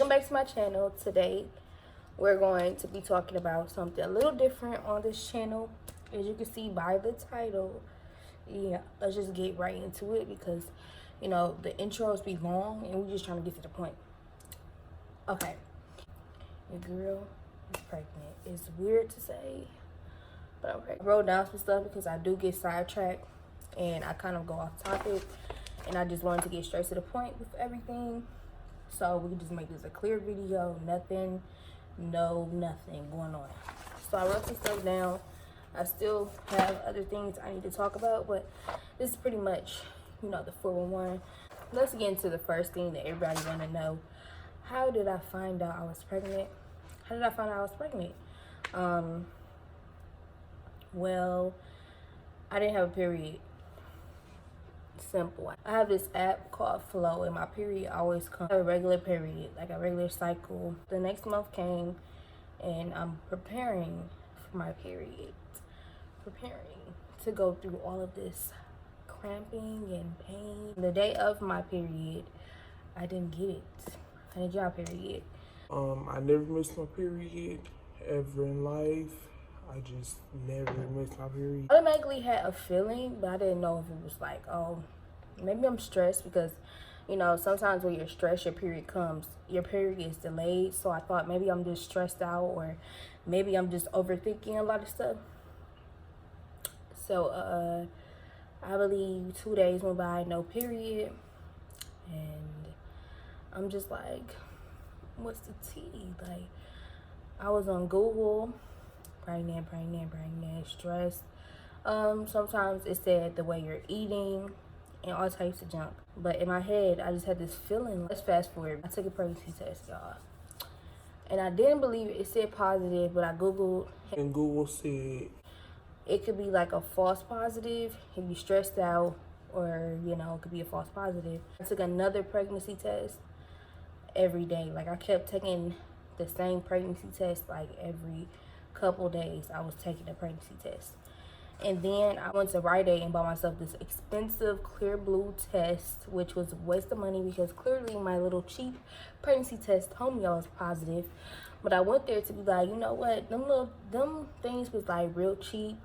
Welcome back to my channel. Today we're going to be talking about something a little different on this channel. As you can see by the title, yeah, let's just get right into it because you know the intros be long and we're just trying to get to the point. Okay, your girl is pregnant. It's weird to say, but I'm pregnant. I wrote down some stuff because I do get sidetracked and I kind of go off topic, and I just wanted to get straight to the point with everything. So we can just make this a clear video, nothing going on. So I wrote some stuff down. I still have other things I need to talk about, but this is pretty much, you know, the 411. Let's get into the first thing that everybody want to know. How did I find out I was pregnant? How did I find out I was pregnant? Well, I didn't have a period. Simple. I have this app called Flow, and my period always comes. I have a regular period, like a regular cycle. The next month came, and I'm preparing for my period. Preparing to go through all of this cramping and pain. The day of my period, I didn't get it. I didn't get my period. I never missed my period ever in life. I just never missed my period. I automatically had a feeling, but I didn't know if it was like, oh, maybe I'm stressed because, you know, sometimes when you're stressed, your period comes. Your period is delayed. So I thought maybe I'm just stressed out, or maybe I'm just overthinking a lot of stuff. So I believe 2 days went by, no period. And I'm just like, what's the tea? Like, I was on Google. Pregnant, stressed. Sometimes it said the way you're eating and all types of junk. But in my head, I just had this feeling. Let's fast forward. I took a pregnancy test, y'all. And I didn't believe it. It said positive, but I Googled. And Google said it could be like a false positive. You could be stressed out, or, you know, it could be a false positive. I took another pregnancy test every day. Like, I kept taking the same pregnancy test like every couple days. I was taking a pregnancy test, and then I went to Rite Aid and bought myself this expensive clear blue test, which was a waste of money because clearly my little cheap pregnancy test told me I was positive. But I went there to be like, you know what, them things was like real cheap,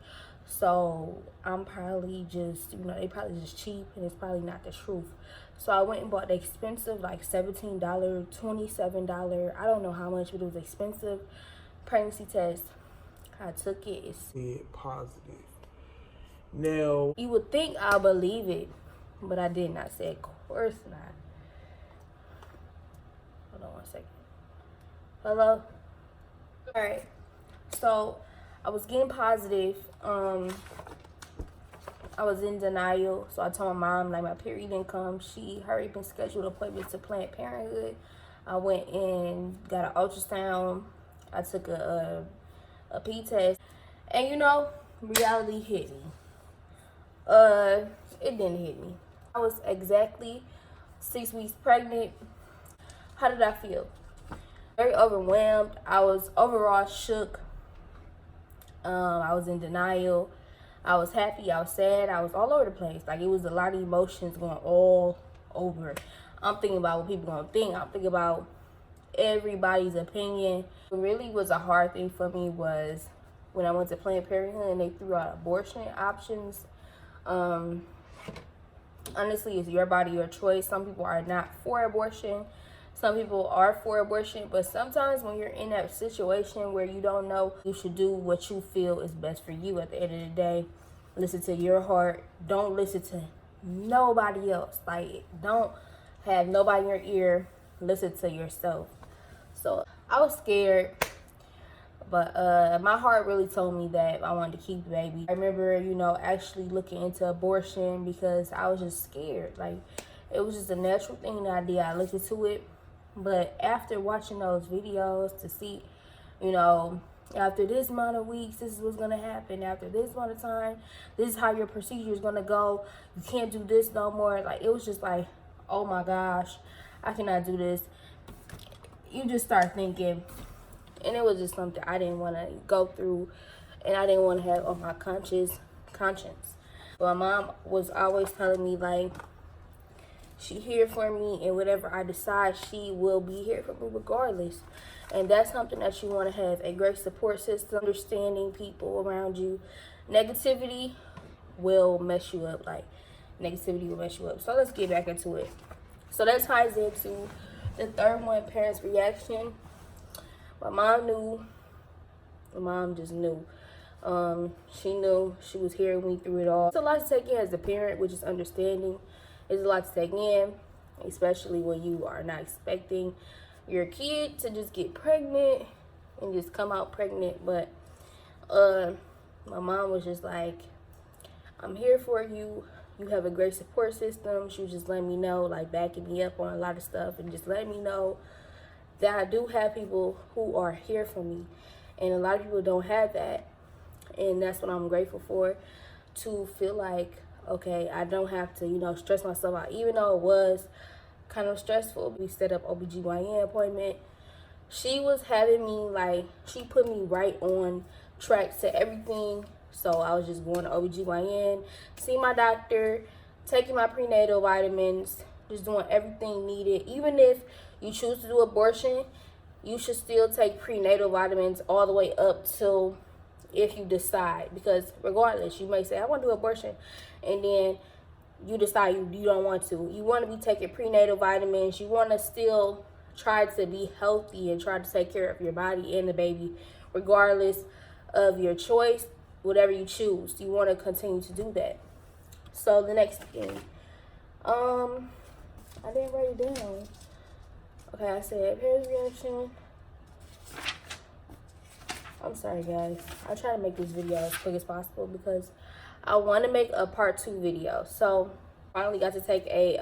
so I'm probably just, you know, they probably just cheap and it's probably not the truth. So I went and bought the expensive, like $17, $27, I don't know how much, but it was expensive pregnancy test. I took it. It said positive. Now, you would think I'll believe it, but I didn't. I said, of course not. Hold on one second. Hello? All right. So I was getting positive. I was in denial. So I told my mom, like, my period didn't come. She hurried up and scheduled appointments to Planned Parenthood. I went and got an ultrasound. I took a P test, and you know, reality hit me. It didn't hit me. I was exactly 6 weeks pregnant. How did I feel? Very overwhelmed. I was overall shook. I was in denial. I was happy. I was sad. I was all over the place. Like, it was a lot of emotions going all over. I'm thinking about what people gonna think. I'm thinking about everybody's opinion. What really was a hard thing for me was when I went to Planned Parenthood and they threw out abortion options. Honestly, it's your body, your choice. Some people are not for abortion. Some people are for abortion. But sometimes when you're in that situation where you don't know, you should do what you feel is best for you at the end of the day. Listen to your heart. Don't listen to nobody else. Like, don't have nobody in your ear. Listen to yourself. So I was scared, but my heart really told me that I wanted to keep the baby. I remember, you know, actually looking into abortion because I was just scared. Like, it was just a natural thing that I did. I looked into it, but after watching those videos to see, you know, after this amount of weeks, this is what's gonna happen. After this amount of time, this is how your procedure is gonna go. You can't do this no more. Like, it was just like, oh my gosh, I cannot do this. You just start thinking, and it was just something I didn't want to go through, and I didn't want to have on my conscience. So my mom was always telling me, like, She here for me, and whatever I decide, she will be here for me regardless. And that's something that you want to have, a great support system, understanding people around you. Negativity will mess you up. Like, negativity will mess you up. So let's get back into it. So that ties into the third one, parents' reaction. My mom knew. My mom just knew. She knew. She was hearing me through it all. It's a lot to take in as a parent, which is understanding. It's a lot to take in, especially when you are not expecting your kid to just get pregnant and just come out pregnant. But my mom was just like, I'm here for you. You have a great support system. She was just letting me know, like backing me up on a lot of stuff, and just letting me know that I do have people who are here for me. And a lot of people don't have that. And that's what I'm grateful for, to feel like, okay, I don't have to, you know, stress myself out. Even though it was kind of stressful, we set up OBGYN appointment. She was having me, like, she put me right on track to everything. So I was just going to OBGYN, see my doctor, taking my prenatal vitamins, just doing everything needed. Even if you choose to do abortion, you should still take prenatal vitamins all the way up till if you decide. Because regardless, you may say, I want to do abortion, and then you decide you don't want to. You want to be taking prenatal vitamins. You want to still try to be healthy and try to take care of your body and the baby, regardless of your choice, whatever you choose. You want to continue to do that. So the next thing, I didn't write it down. Okay, I said parents' reaction. I'm sorry, guys. I try to make this video as quick as possible because I want to make a part 2 video. So finally got to take a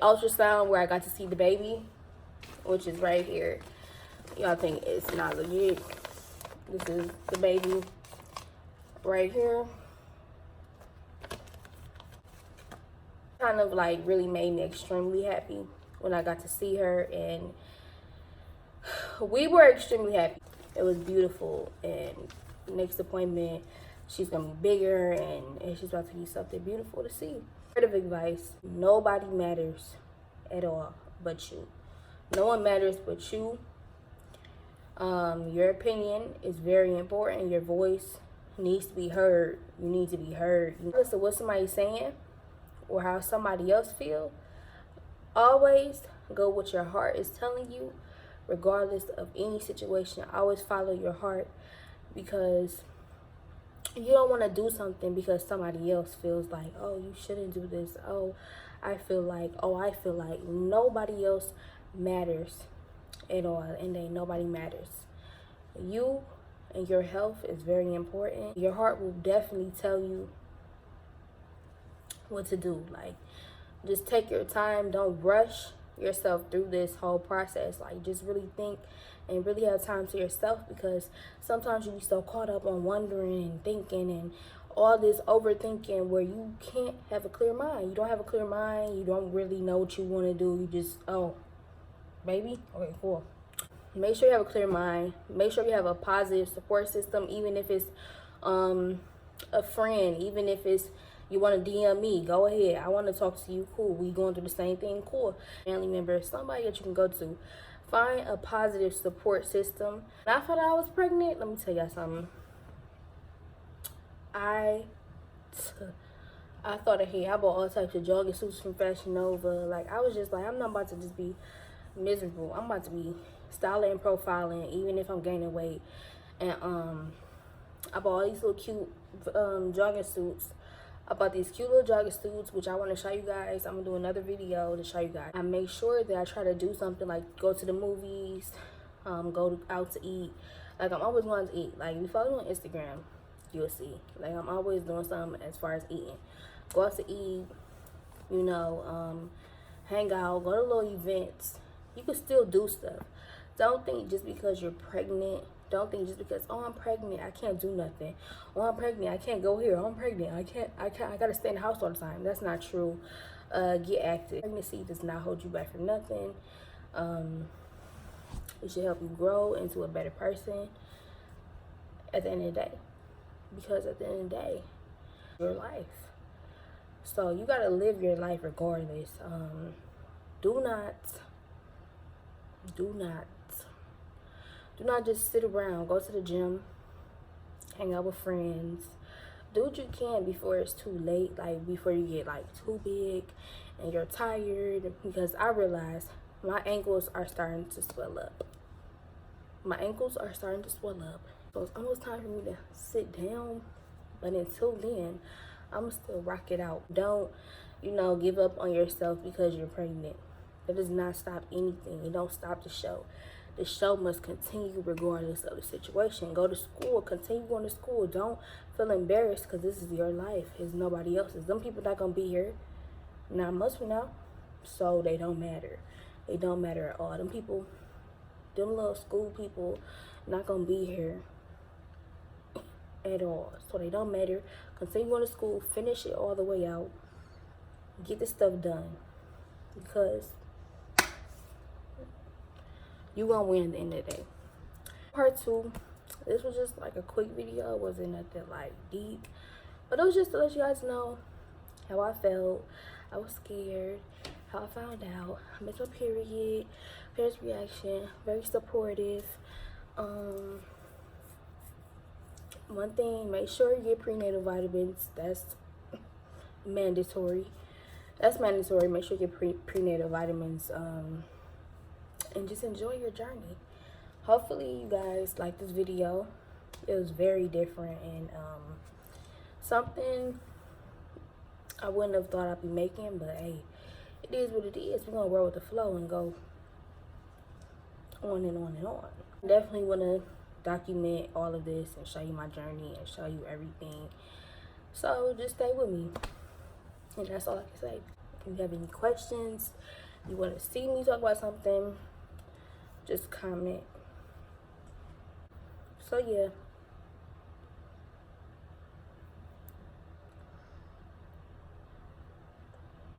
ultrasound where I got to see the baby, which is right here. Y'all think it's not legit. This is the baby right here. Kind of like really made me extremely happy when I got to see her, and we were extremely happy. It was beautiful, and next appointment she's gonna be bigger, and she's about to be something beautiful to see. Word of advice: nobody matters at all but you. No one matters but you. Your opinion is very important. Your voice needs to be heard. You need to be heard. Regardless of what somebody's saying or how somebody else feels, always go what your heart is telling you, regardless of any situation. Always follow your heart, because you don't want to do something because somebody else feels like, oh, you shouldn't do this. Oh, I feel like. Nobody else matters at all, and then nobody matters. You and your health is very important. Your heart will definitely tell you what to do. Like, just take your time. Don't rush yourself through this whole process. Like, just really think and really have time to yourself, because sometimes you be so caught up on wondering and thinking and all this overthinking where you can't have a clear mind. You don't have a clear mind. You don't really know what you want to do. You just, oh, baby, okay, cool. Make sure you have a clear mind. Make sure you have a positive support system, even if it's a friend, even if it's you want to DM me, go ahead. I want to talk to you, cool. We going through the same thing, cool. Family member, somebody that you can go to. Find a positive support system. When I found out I was pregnant, let me tell y'all something. I thought ahead. I bought all types of jogging suits from Fashion Nova. Like, I was just like, I'm not about to just be miserable. I'm about to be styling and profiling, even if I'm gaining weight. And I bought all these little cute jogging suits. I bought these cute little jogging suits, which I want to show you guys. I'm going to do another video to show you guys. I make sure that I try to do something like go to the movies, go out to eat. Like, I'm always going to eat. Like, if you follow me on Instagram, you'll see. Like, I'm always doing something as far as eating. Go out to eat, you know, hang out, go to little events. You can still do stuff. Don't think just because you're pregnant. Don't think just because, oh, I'm pregnant, I can't do nothing. Oh, I'm pregnant, I can't go here. Oh, I'm pregnant, I gotta stay in the house all the time. That's not true. Get active. Pregnancy does not hold you back from nothing. It should help you grow into a better person at the end of the day. Because at the end of the day, your life. So you gotta live your life regardless. Do not just sit around. Go to the gym, hang out with friends, do what you can before it's too late, like before you get like too big and you're tired. Because I realize my ankles are starting to swell up. So it's almost time for me to sit down, but until then I'ma still rock it out. Don't give up on yourself because you're pregnant. That does not stop anything. It don't stop the show. The show must continue regardless of the situation. Go to school. Continue going to school. Don't feel embarrassed because this is your life. It's nobody else's. Them people not going to be here. Not much from now. So they don't matter. They don't matter at all. Them people, them little school people, not going to be here at all. So they don't matter. Continue going to school. Finish it all the way out. Get this stuff done. Because you gonna win at the end of the day. Part 2, this was just like a quick video. It wasn't nothing like deep, but it was just to let you guys know how I felt. I was scared, how I found out. I missed my period. Parents' reaction, very supportive. One thing, make sure you get prenatal vitamins. That's mandatory. Make sure you get prenatal vitamins. And just enjoy your journey. Hopefully you guys like this video. It was very different and something I wouldn't have thought I'd be making, but hey, it is what it is. We're gonna roll with the flow and go on and on and on. Definitely want to document all of this and show you my journey and show you everything. So just stay with me. And that's all I can say. If you have any questions, you want to see me talk about something, just comment. So yeah.